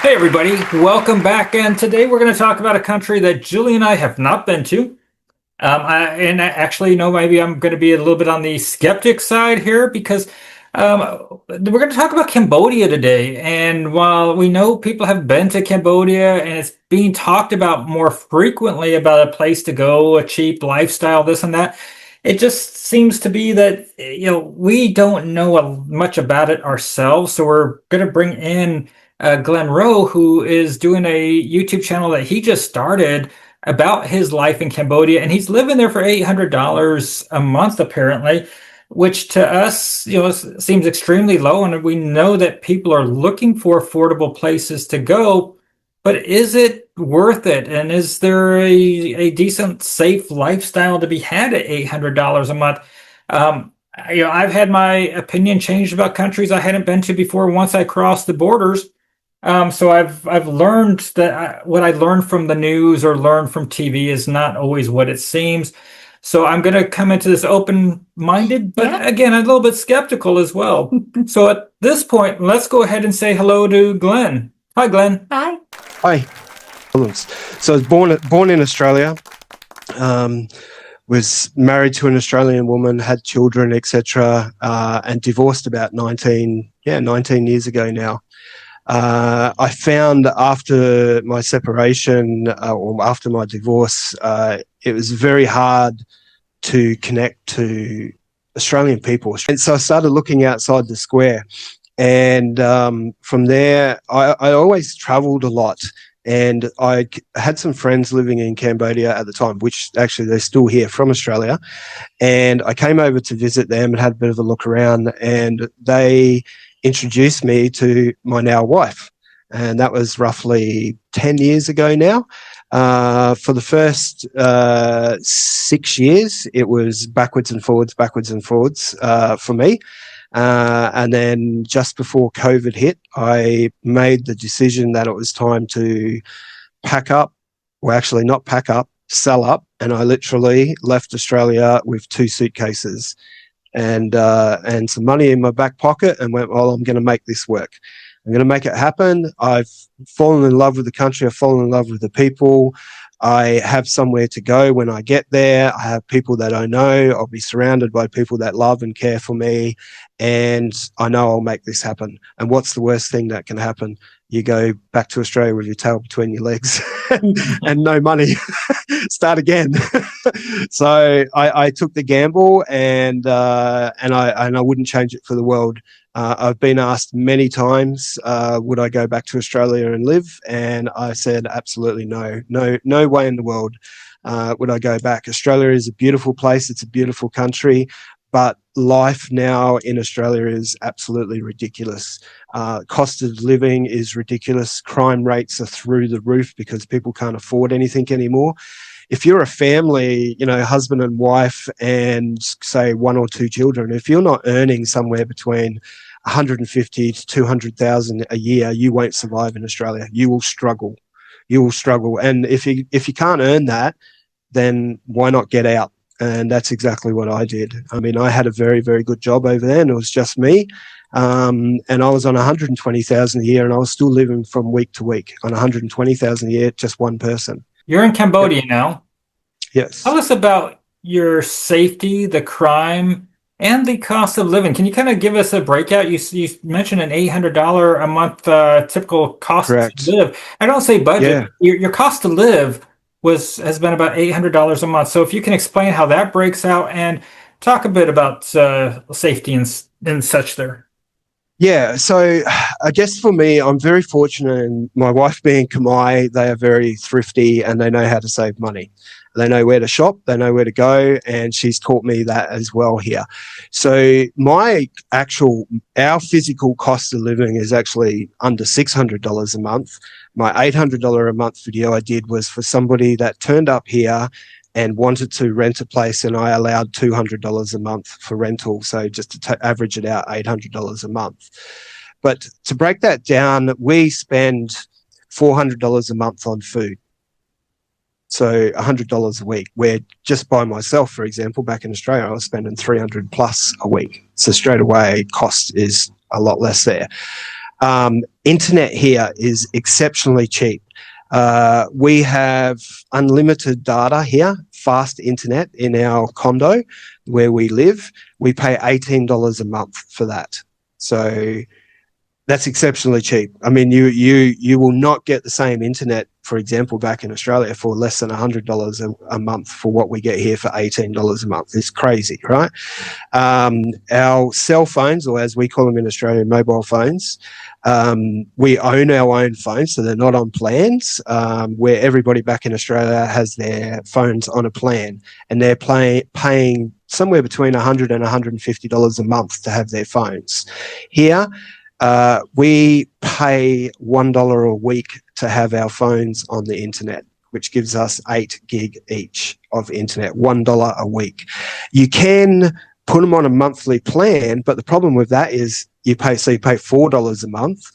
Hey everybody, welcome back. And today we're going to talk about a country that Julie and I have not been to. Actually, maybe I'm going to be a little bit on the skeptic side here because we're going to talk about Cambodia today. And while we know people have been to Cambodia and it's being talked about more frequently about a place to go, a cheap lifestyle, this and that, it just seems to be that we don't know much about it ourselves. So we're going to bring in Glenn Rowe, who is doing a YouTube channel that he just started about his life in Cambodia, and he's living there for $800 a month apparently, which to us, seems extremely low. And we know that people are looking for affordable places to go, but is it worth it? And is there a decent, safe lifestyle to be had at $800 a month? I've had my opinion changed about countries I hadn't been to before once I crossed the borders. So I've learned that what I learned from the news or learned from TV is not always what it seems. So I'm going to come into this open-minded, but again, a little bit skeptical as well. So at this point, let's go ahead and say hello to Glenn. Hi, Glenn. Hi. Hi. So I was born in Australia. Was married to an Australian woman, had children, etc., and divorced about 19 years ago now. I found after my separation or after my divorce, it was very hard to connect to Australian people. And so I started looking outside the square. And from there, I always traveled a lot. And I had some friends living in Cambodia at the time, which actually they're still here from Australia. And I came over to visit them and had a bit of a look around, and they introduced me to my now wife. And that was roughly 10 years ago now. For the first 6 years, it was backwards and forwards for me. And then just before COVID hit, I made the decision that it was time to pack up, well, actually not pack up, sell up. And I literally left Australia with 2 suitcases and some money in my back pocket and went, well, I'm going to make this work. I'm going to make it happen. I've fallen in love with the country. I've fallen in love with the people. I have somewhere to go when I get there. I have people that I know. I'll be surrounded by people that love and care for me. And I know I'll make this happen. And what's the worst thing that can happen? You go back to Australia with your tail between your legs and no money. Start again. So I took the gamble, and I wouldn't change it for the world. I've been asked many times, would I go back to Australia and live? And I said, absolutely no way in the world would I go back. Australia is a beautiful place. It's a beautiful country, but life now in Australia is absolutely ridiculous. Cost of living is ridiculous. Crime rates are through the roof because people can't afford anything anymore. If you're a family, husband and wife and say 1 or 2 children, if you're not earning somewhere between 150 to 200,000 a year, you won't survive in Australia. You will struggle. And if you can't earn that, then why not get out? And that's exactly what I did. I mean, I had a very, very good job over there, and it was just me. And I was on 120,000 a year, and I was still living from week to week on 120,000 a year, just one person. You're in Cambodia now. Yes. Tell us about your safety, the crime, and the cost of living. Can you kind of give us a breakout? You mentioned an $800 a month typical cost Correct. to live. I don't say budget. Yeah. Your cost to live has been about $800 a month. So if you can explain how that breaks out and talk a bit about safety and such there. Yeah, so I guess for me, I'm very fortunate, and my wife being Khmer, they are very thrifty and they know how to save money. They know where to shop, they know where to go, and she's taught me that as well here. So our physical cost of living is actually under $600 a month. My $800 a month video I did was for somebody that turned up here and wanted to rent a place, and I allowed $200 a month for rental. So just to average it out, $800 a month. But to break that down, we spend $400 a month on food. So $100 a week, where just by myself, for example, back in Australia, I was spending $300 plus a week. So straight away, cost is a lot less there. Internet here is exceptionally cheap. We have unlimited data here, fast internet in our condo where we live. We pay $18 a month for that. So that's exceptionally cheap. I mean, you will not get the same internet, for example, back in Australia for less than $100 a month for what we get here for $18 a month. It's crazy, right? Our cell phones, or as we call them in Australia, mobile phones, we own our own phones, so they're not on plans, where everybody back in Australia has their phones on a plan, and they're paying somewhere between $100 and $150 a month to have their phones. Here, we pay $1 a week to have our phones on the internet, which gives us 8 gig each of internet, $1 a week. You can put them on a monthly plan, but the problem with that is you pay $4 a month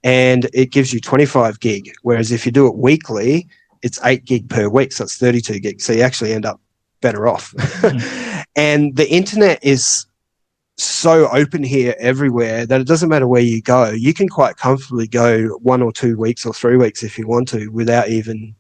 and it gives you 25 gig. Whereas if you do it weekly, it's 8 gig per week. So it's 32 gig. So you actually end up better off. And the internet is so open here everywhere that it doesn't matter where you go. You can quite comfortably go 1 or 2 weeks or 3 weeks if you want to without even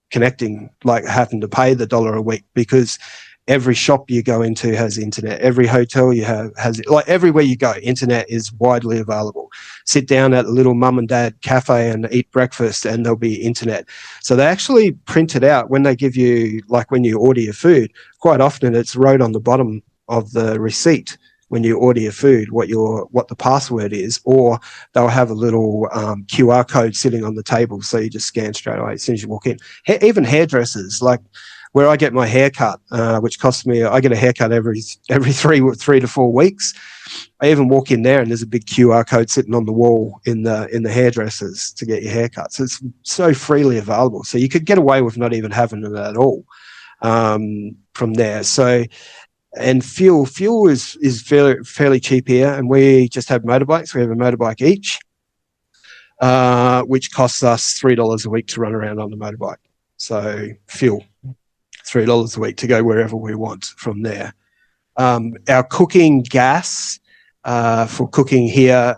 connecting, like having to pay the $1 a week, because every shop you go into has internet. Every hotel you have has it. Like everywhere you go, internet is widely available. Sit down at a little mum and dad cafe and eat breakfast and there'll be internet. So they actually print it out when they give you, like when you order your food, quite often it's wrote on the bottom of the receipt when you order your food, what the password is, or they'll have a little QR code sitting on the table, so you just scan straight away as soon as you walk in. Even hairdressers, like where I get my haircut, which costs me, I get a haircut every 3 to 4 weeks. I even walk in there and there's a big QR code sitting on the wall in the hairdressers to get your haircut. So it's so freely available. So you could get away with not even having it at all from there. So. And fuel is fairly cheap here, and we just have motorbikes. We have a motorbike each, which costs us $3 a week to run around on the motorbike. So fuel, $3 a week to go wherever we want from there. Our cooking gas, for cooking here,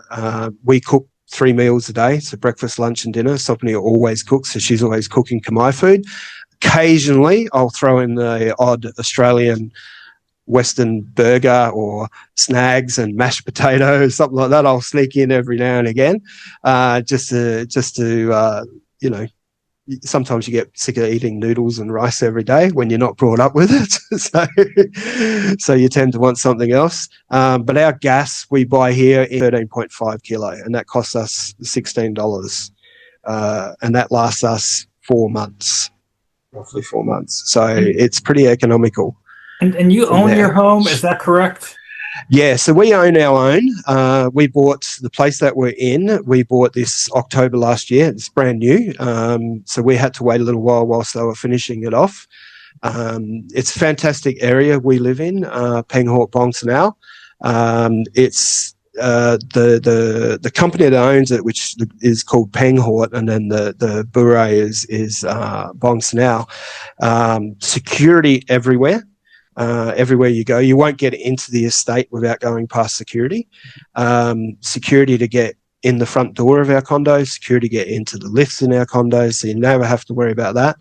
we cook 3 meals a day, so breakfast, lunch and dinner. Sopini always cooks, so she's always cooking Khmer food. Occasionally, I'll throw in the odd Australian Western burger or snags and mashed potatoes, something like that. I'll sneak in every now and again, just to you know, sometimes you get sick of eating noodles and rice every day when you're not brought up with it. so you tend to want something else. But our gas we buy here in 13.5 kilo, and that costs us $16. And that lasts us 4 months, roughly 4 months. So it's pretty economical. And you own your home, is that correct? Yeah, so we own our own. We bought the place that we're in. We bought this October last year. It's brand new. So we had to wait a little while whilst they were finishing it off. It's a fantastic area we live in, Peng Hort Bong Sanao. It's the company that owns it, which is called Peng Hort, and then the bure is Bong Sanao. Security everywhere. Everywhere you go, you won't get into the estate without going past security. Security to get in the front door of our condos, security to get into the lifts in our condos, so you never have to worry about that.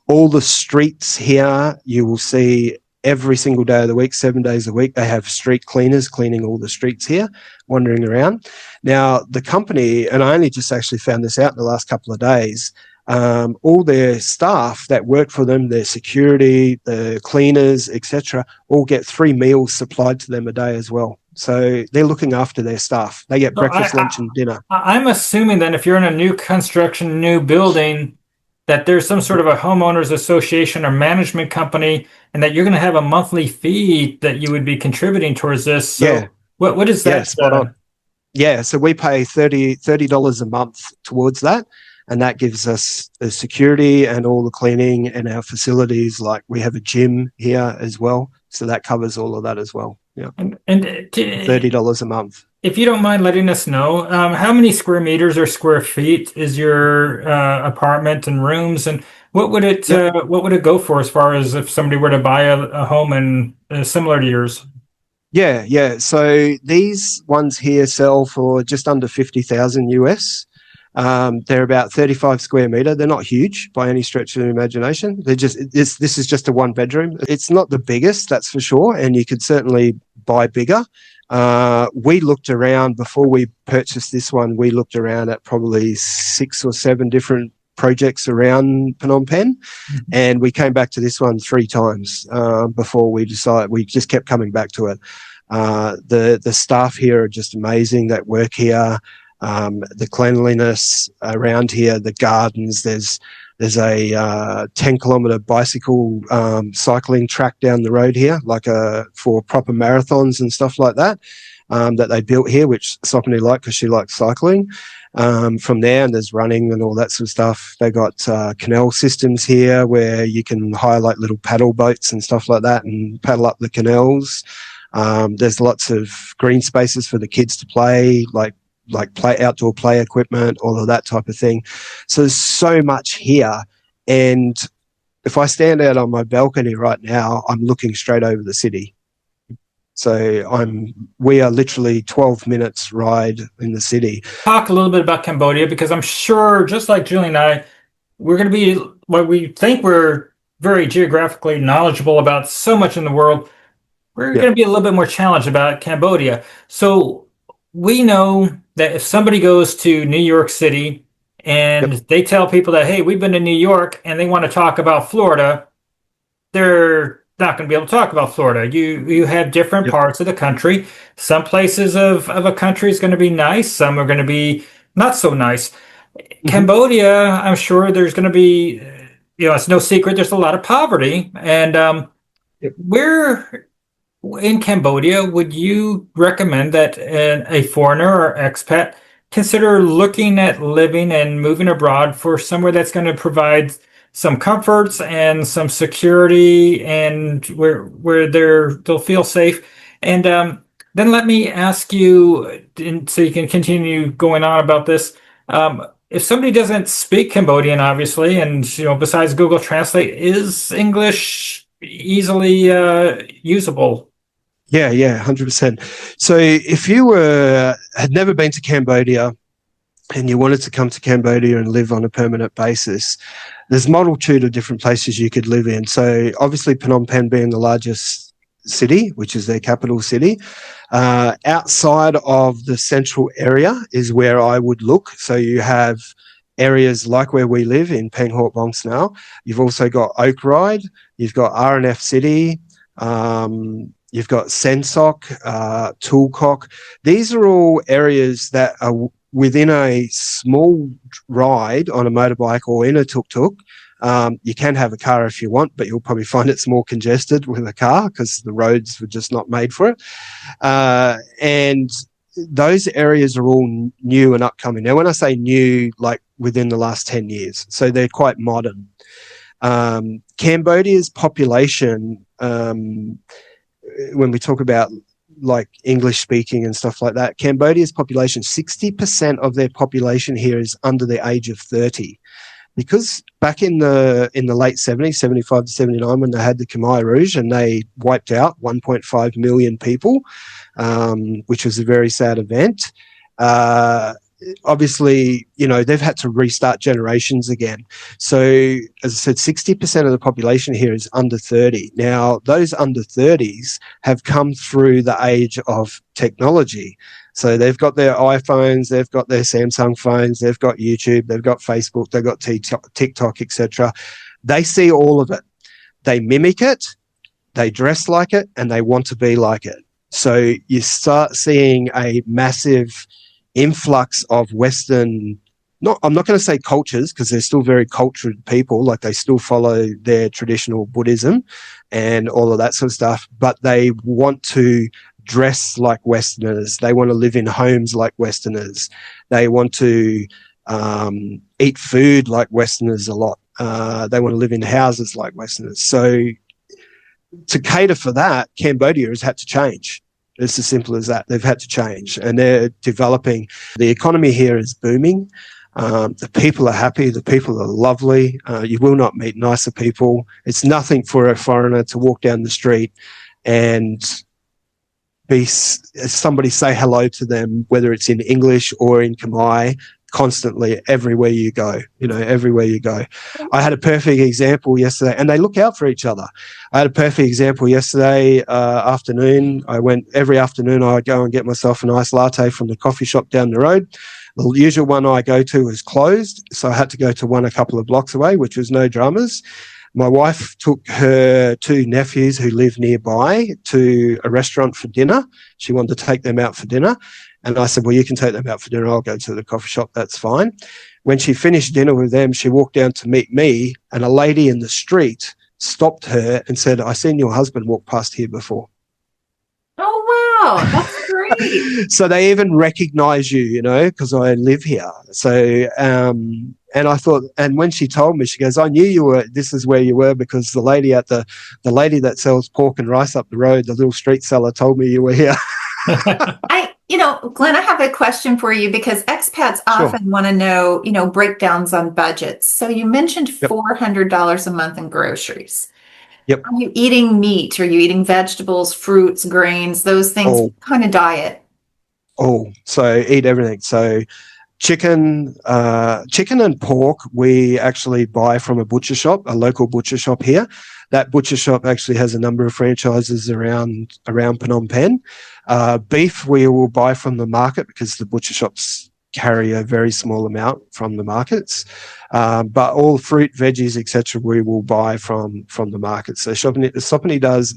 All the streets here, you will see every single day of the week, 7 days a week, they have street cleaners cleaning all the streets here, wandering around. Now, the company, and I only just actually found this out in the last couple of days, all their staff that work for them, their security, the cleaners, etc., all get 3 meals supplied to them a day as well. So they're looking after their staff. They get breakfast, lunch, and dinner. I'm assuming then if you're in a new construction, new building, that there's some sort of a homeowners association or management company, and that you're going to have a monthly fee that you would be contributing towards this. So yeah. What is that? Yeah, spot on. Yeah, so we pay $30 a month towards that. And that gives us the security and all the cleaning and our facilities. Like we have a gym here as well. So that covers all of that as well. Yeah. And $30 a month. If you don't mind letting us know, how many square meters or square feet is your apartment and rooms? And what would it go for as far as if somebody were to buy a home and similar to yours? Yeah, yeah. So these ones here sell for just under 50,000 US. They're about 35 square meter. They're not huge by any stretch of the imagination. They're just this is just a one bedroom. It's not the biggest, that's for sure, and you could certainly buy bigger. We looked around before we purchased this one. We looked around at probably 6 or 7 different projects around Phnom Penh, and we came back to this one 3 times before we decided. We just kept coming back to it. The staff here are just amazing that work here. The cleanliness around here, the gardens. There's a 10-kilometre bicycle cycling track down the road here, like for proper marathons and stuff like that. That they built here, which Sopany liked because she likes cycling. From there, and there's running and all that sort of stuff. They got canal systems here where you can hire like little paddle boats and stuff like that and paddle up the canals. There's lots of green spaces for the kids to play, like outdoor play equipment, all of that type of thing. So there's so much here. And if I stand out on my balcony right now, I'm looking straight over the city. So we are literally 12 minutes ride in the city. Talk a little bit about Cambodia because I'm sure, just like Julie and I, we're going to be what we think we're very geographically knowledgeable about so much in the world. We're Yeah. going to be a little bit more challenged about Cambodia. So we know that if somebody goes to New York City and Yep. they tell people that, hey, we've been to New York and they want to talk about Florida, they're not going to be able to talk about Florida. You have different Yep. parts of the country. Some places of a country is going to be nice. Some are going to be not so nice. Mm-hmm. Cambodia, I'm sure there's going to be, it's no secret there's a lot of poverty. And Yep. where in Cambodia would you recommend that a foreigner or expat consider looking at living and moving abroad for somewhere that's going to provide some comforts and some security and where they'll feel safe? And then let me ask you, so you can continue going on about this. If somebody doesn't speak Cambodian, obviously, and besides Google Translate, is English easily usable? Yeah, yeah, 100%. So if you had never been to Cambodia and you wanted to come to Cambodia and live on a permanent basis, there's a multitude of different places you could live in. So obviously Phnom Penh being the largest city, which is their capital city, outside of the central area is where I would look. So you have areas like where we live in Peng Hort Bong now. You've also got Oak Ride, you've got RNF City, you've got Sensok, Tulkok. These are all areas that are within a small ride on a motorbike or in a tuk-tuk. You can have a car if you want, but you'll probably find it's more congested with a car because the roads were just not made for it. And those areas are all new and upcoming. Now, when I say new, like within the last 10 years, so they're quite modern. Cambodia's population, when we talk about like English speaking and stuff like that, Cambodia's population, 60% of their population here is under the age of 30. Because back in the late 70s, 75 to 79, when they had the Khmer Rouge and they wiped out 1.5 million people, which was a very sad event. Obviously, they've had to restart generations again. So, as I said, 60% of the population here is under 30. Now, those under 30s have come through the age of technology. So they've got their iPhones, they've got their Samsung phones, they've got YouTube, they've got Facebook, they've got TikTok, etc. They see all of it. They mimic it, they dress like it, and they want to be like it. So you start seeing a massive influx of Western, I'm not going to say cultures because they're still very cultured people, like they still follow their traditional Buddhism and all of that sort of stuff, but they want to dress like Westerners. They want to live in homes like Westerners. They want to eat food like Westerners a lot. They want to live in houses like Westerners. So to cater for that, Cambodia has had to change. It's as simple as that. They've had to change, and they're developing. The economy here is booming. The people are happy. The people are lovely. You will not meet nicer people. It's nothing for a foreigner to walk down the street and somebody say hello to them, whether it's in English or in Khmer, constantly everywhere you go, everywhere you go. I had a perfect example yesterday, and they look out for each other. I had a perfect example yesterday afternoon. Every afternoon I go and get myself a nice latte from the coffee shop down the road. The usual one I go to is closed, so I had to go to one a couple of blocks away, which was no dramas. My wife took her two nephews who live nearby to a restaurant for dinner. She wanted to take them out for dinner. And I said, well, you can take them out for dinner. I'll go to the coffee shop. That's fine. When she finished dinner with them, she walked down to meet me, and a lady in the street stopped her and said, I seen your husband walk past here before. Oh, wow. That's great. So they even recognize you, because I live here. So, and I thought, and when she told me, she goes, I knew this is where you were, because the lady that sells pork and rice up the road, the little street seller, told me you were here. Glenn, I have a question for you, because expats often want to know, breakdowns on budgets. So you mentioned $400 a month in groceries. Yep. Are you eating meat? Are you eating vegetables, fruits, grains, those things? What kind of diet? So eat everything. So chicken and pork we actually buy from a butcher shop, a local butcher shop here. That butcher shop actually has a number of franchises around Phnom Penh. Beef we will buy from the market, because the butcher shops carry a very small amount from the markets. But all fruit, veggies, etc., we will buy from the market. So Sopini does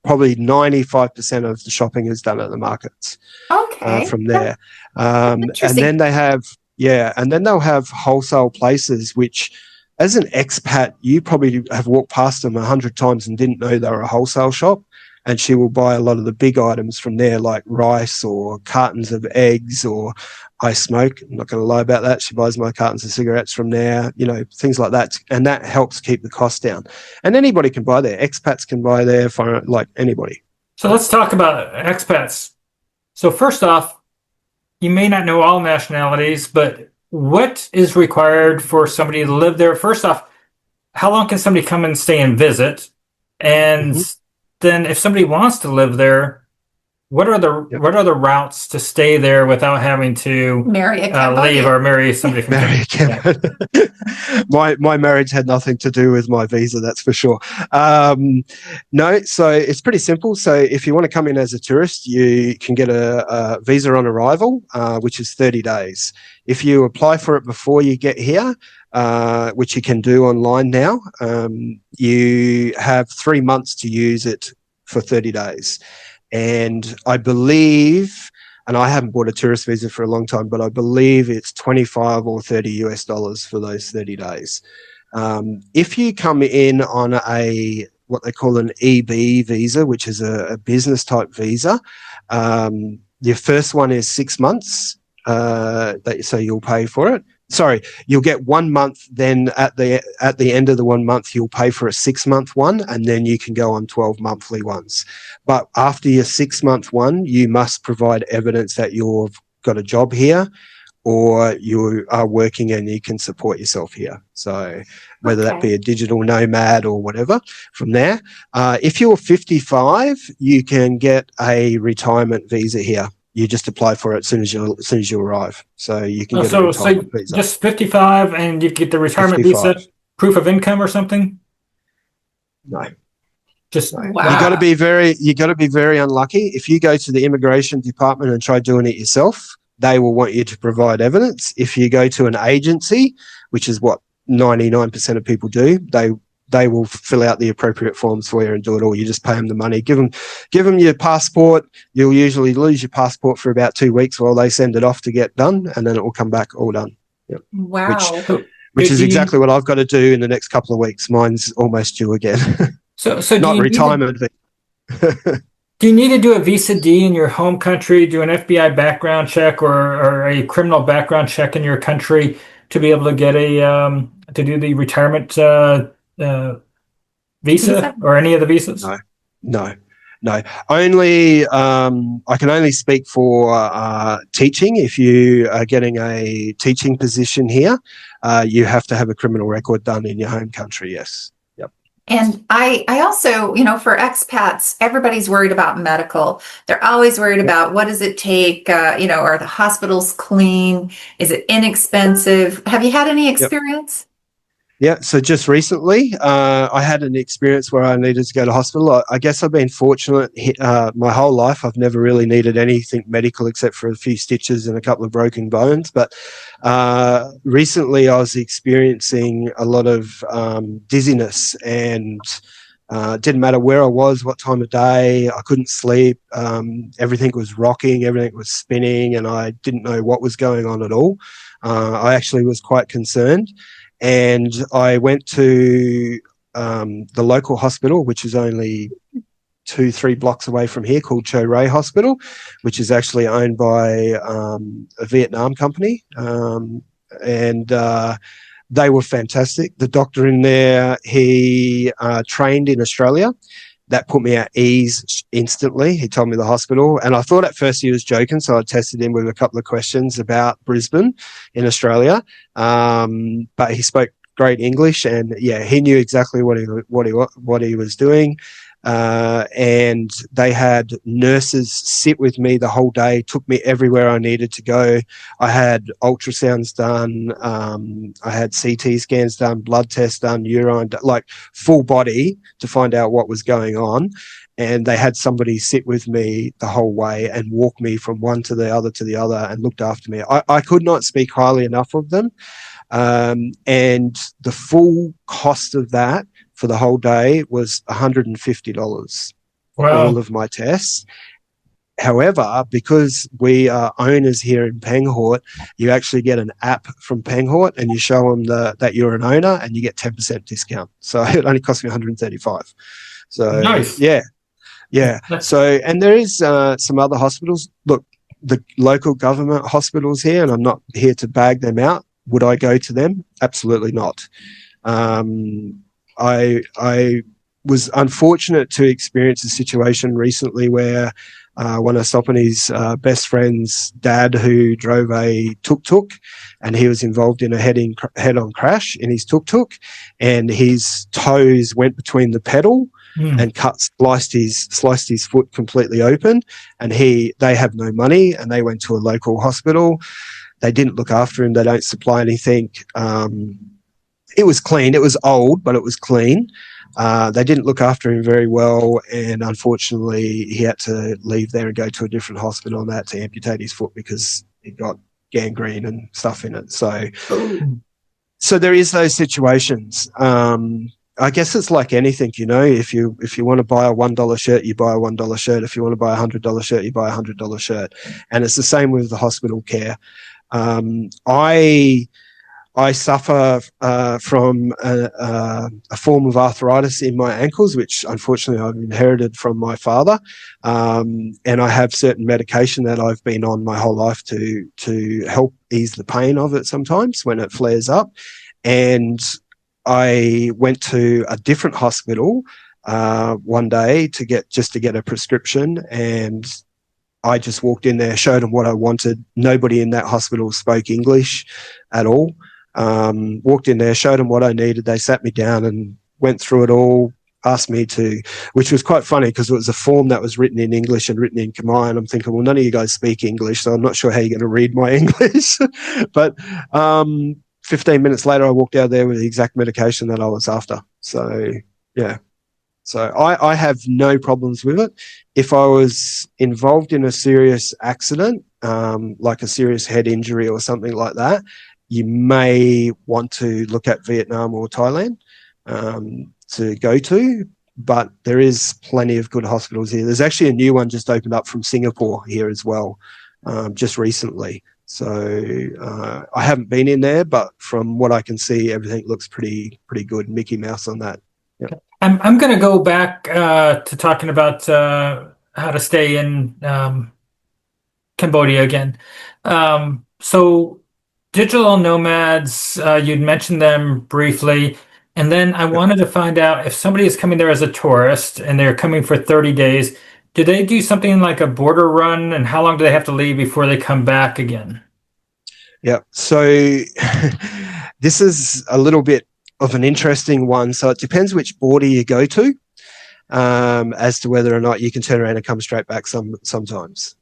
probably 95% of the shopping is done at the markets. Okay. From there, and then they'll have wholesale places which, as an expat, you probably have walked past them 100 times and didn't know they were a wholesale shop. And she will buy a lot of the big items from there, like rice or cartons of eggs, or I smoke. I'm not going to lie about that. She buys my cartons of cigarettes from there, things like that. And that helps keep the cost down. And anybody can buy there. Expats can buy there, like anybody. So let's talk about expats. So first off, you may not know all nationalities, but what is required for somebody to live there? First off, how long can somebody come and stay and visit? And then if somebody wants to live there, what are the routes to stay there without having to marry a leave or marry somebody from My marriage had nothing to do with my visa, that's for sure. No, so it's pretty simple. So if you want to come in as a tourist, you can get a visa on arrival, which is 30 days. If you apply for it before you get here, which you can do online now, you have 3 months to use it for 30 days. And I believe, and I haven't bought a tourist visa for a long time, but I believe it's $25 or $30 for those 30 days. If you come in on what they call an EB visa, which is a business type visa, your first one is 6 months, so you'll pay for it. Sorry, you'll get 1 month, then at the end of the 1 month, you'll pay for a 6 month one, and then you can go on 12 monthly ones. But after your 6 month one, you must provide evidence that you've got a job here, or you are working and you can support yourself here. So whether that be a digital nomad or whatever. From there, if you're 55, you can get a retirement visa here. You just apply for it as soon as you arrive. So you can get a retirement visa. Just 55 and you get the retirement 55. visa, proof of income or something? No. Just no. Wow. You got to be very unlucky. If you go to the immigration department and try doing it yourself, they will want you to provide evidence. If you go to an agency, which is what 99% of people do, they will fill out the appropriate forms for you and do it all. You just pay them the money. Give them your passport. You'll usually lose your passport for about 2 weeks while they send it off to get done, and then it will come back all done. Yep. Wow. Which is exactly what I've got to do in the next couple of weeks. Mine's almost due again. So not retirement. Do you need to do a visa D in your home country, do an FBI background check or a criminal background check in your country to be able to get to do the retirement visa or any of the visas? No. Only I can only speak for teaching. If you are getting a teaching position here, you have to have a criminal record done in your home country. Yes. Yep. And I also, for expats, everybody's worried about medical. They're always worried about what does it take, are the hospitals clean? Is it inexpensive? Have you had any Yep. experience? Yeah, so just recently, I had an experience where I needed to go to hospital. I guess I've been fortunate my whole life. I've never really needed anything medical except for a few stitches and a couple of broken bones. But recently, I was experiencing a lot of dizziness, and didn't matter where I was, what time of day. I couldn't sleep. Everything was rocking, everything was spinning, and I didn't know what was going on at all. I actually was quite concerned. And I went to the local hospital, which is only 2-3 blocks away from here, called Cho Ray Hospital, which is actually owned by a Vietnam company. And they were fantastic. The doctor in there, he trained in Australia. That put me at ease instantly. He told me the hospital, and I thought at first he was joking, so I tested him with a couple of questions about Brisbane in Australia. But he spoke great English, and yeah, he knew exactly what he was doing. And they had nurses sit with me the whole day, took me everywhere I needed to go. I had ultrasounds done, I had CT scans done, blood tests done, urine, like full body to find out what was going on. And they had somebody sit with me the whole way and walk me from one to the other and looked after me. I could not speak highly enough of them. And the full cost of that for the whole day was $150 for all of my tests. However, because we are owners here in Penghort, you actually get an app from Penghort, and you show them that you're an owner, and you get 10% discount. So it only cost me $135. So Nice. yeah. So, and there is some other hospitals. Look, the local government hospitals here, and I'm not here to bag them out. Would I go to them? Absolutely not. I was unfortunate to experience a situation recently where one of Sopani's best friend's dad, who drove a tuk-tuk, and he was involved in a head-on crash in his tuk-tuk, and his toes went between the pedal and sliced his foot completely open, and they have no money, and they went to a local hospital. They didn't look after him. They don't supply anything. It was clean. It was old, but it was clean. They didn't look after him very well, and unfortunately he had to leave there and go to a different hospital, and they had to amputate his foot because it got gangrene and stuff in it. So there is those situations. I guess it's like anything, if you want to buy a $1 shirt, you buy a $1 shirt. If you want to buy a $100 shirt, you buy a $100 shirt. And it's the same with the hospital care. I suffer from a form of arthritis in my ankles, which unfortunately I've inherited from my father. And I have certain medication that I've been on my whole life to help ease the pain of it sometimes when it flares up. And I went to a different hospital one day to get a prescription, and I just walked in there, showed them what I wanted. Nobody in that hospital spoke English at all. Walked in there, showed them what I needed. They sat me down and went through it all, asked me to, which was quite funny because it was a form that was written in English and written in Khmer. And I'm thinking, well, none of you guys speak English, so I'm not sure how you're going to read my English. But 15 minutes later, I walked out there with the exact medication that I was after. So, yeah. So I have no problems with it. If I was involved in a serious accident, like a serious head injury or something like that, you may want to look at Vietnam or Thailand to go to, but there is plenty of good hospitals here. There's actually a new one just opened up from Singapore here as well, just recently. So I haven't been in there, but from what I can see, everything looks pretty good. Mickey Mouse on that. Yep. I'm going to go back to talking about how to stay in Cambodia again. So digital nomads, you'd mentioned them briefly, and then I wanted to find out if somebody is coming there as a tourist and they're coming for 30 days, do they do something like a border run, and how long do they have to leave before they come back again? Yeah. So this is a little bit of an interesting one. So it depends which border you go to, as to whether or not you can turn around and come straight back sometimes.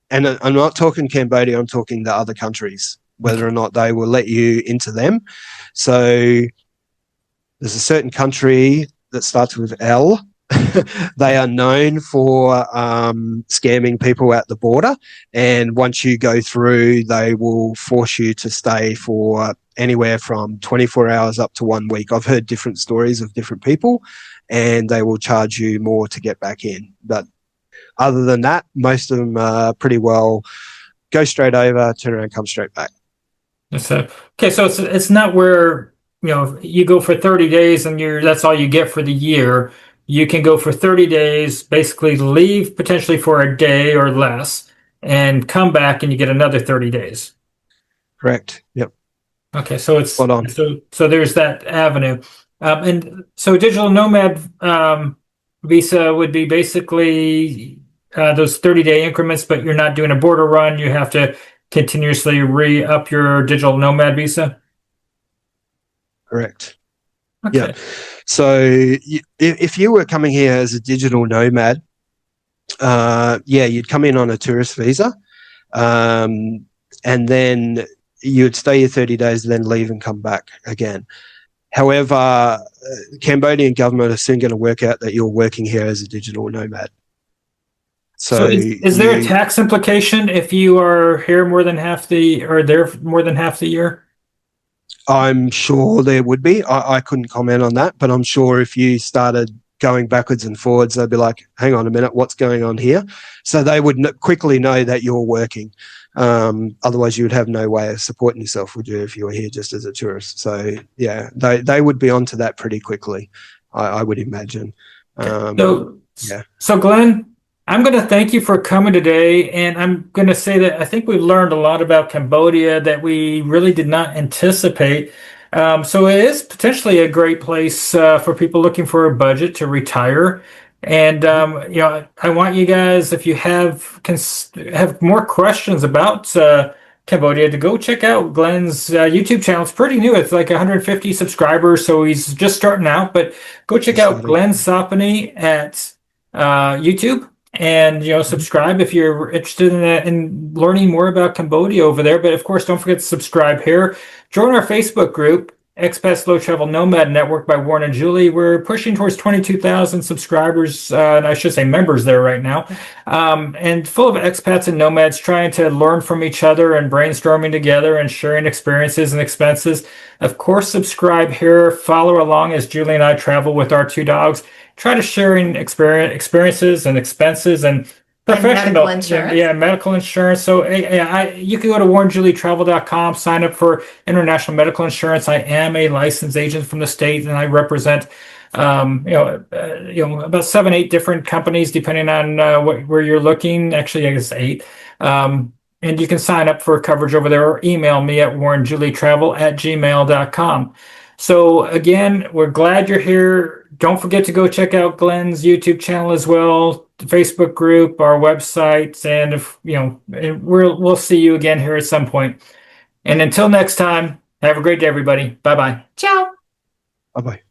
And I'm not talking Cambodia, I'm talking the other countries, whether or not they will let you into them. So there's a certain country that starts with L. They are known for scamming people at the border, and once you go through, they will force you to stay for anywhere from 24 hours up to 1 week. I've heard different stories of different people, and they will charge you more to get back in. But other than that, most of them pretty well go straight over, turn around, come straight back. Okay, so it's not where, you know, you go for 30 days and that's all you get for the year. You can go for 30 days, basically leave potentially for a day or less, and come back and you get another 30 days. Correct. Yep. Okay, so it's spot on. So there's that avenue. And so digital nomad visa would be basically those 30-day increments, but you're not doing a border run. You have to continuously re-up your digital nomad visa. Correct. Okay. Yeah. So if you were coming here as a digital nomad, you'd come in on a tourist visa, and then you'd stay here 30 days, then leave and come back again. However, the Cambodian government are soon going to work out that you're working here as a digital nomad. So is there a tax implication if you are here more than half there more than half the year? I'm sure there would be. I couldn't comment on that, but I'm sure if you started going backwards and forwards, they'd be like, hang on a minute, what's going on here? So they would quickly know that you're working. Otherwise, you would have no way of supporting yourself, would you, if you were here just as a tourist? So, yeah, they would be onto that pretty quickly, I would imagine. So Glenn, I'm going to thank you for coming today, and I'm going to say that I think we've learned a lot about Cambodia that we really did not anticipate. So it is potentially a great place for people looking for a budget to retire. And you know, I want you guys, if you have more questions about Cambodia, to go check out Glenn's YouTube channel. It's pretty new. It's like 150 subscribers, so he's just starting out. But go check out Glenn Sopany at YouTube. And, you know, subscribe if you're interested in learning more about Cambodia over there. But of course, don't forget to subscribe here. Join our Facebook group, Expats Slow Travel Nomad Network by Warren and Julie. We're pushing towards 22,000 subscribers, and I should say members there right now. And full of expats and nomads trying to learn from each other and brainstorming together and sharing experiences and expenses. Of course, subscribe here. Follow along as Julie and I travel with our two dogs. Try to sharing experiences and expenses and professional medical insurance. Yeah, medical insurance. So you can go to warrenjulietravel.com, sign up for international medical insurance. I am a licensed agent from the state, and I represent about 7-8 different companies, depending on where you're looking. Actually, I guess 8. And you can sign up for coverage over there or email me at warrenjulietravel@gmail.com. So again, we're glad you're here. Don't forget to go check out Glenn's YouTube channel as well, the Facebook group, our websites, and we'll see you again here at some point. And until next time, have a great day, everybody. Bye-bye. Ciao. Bye-bye.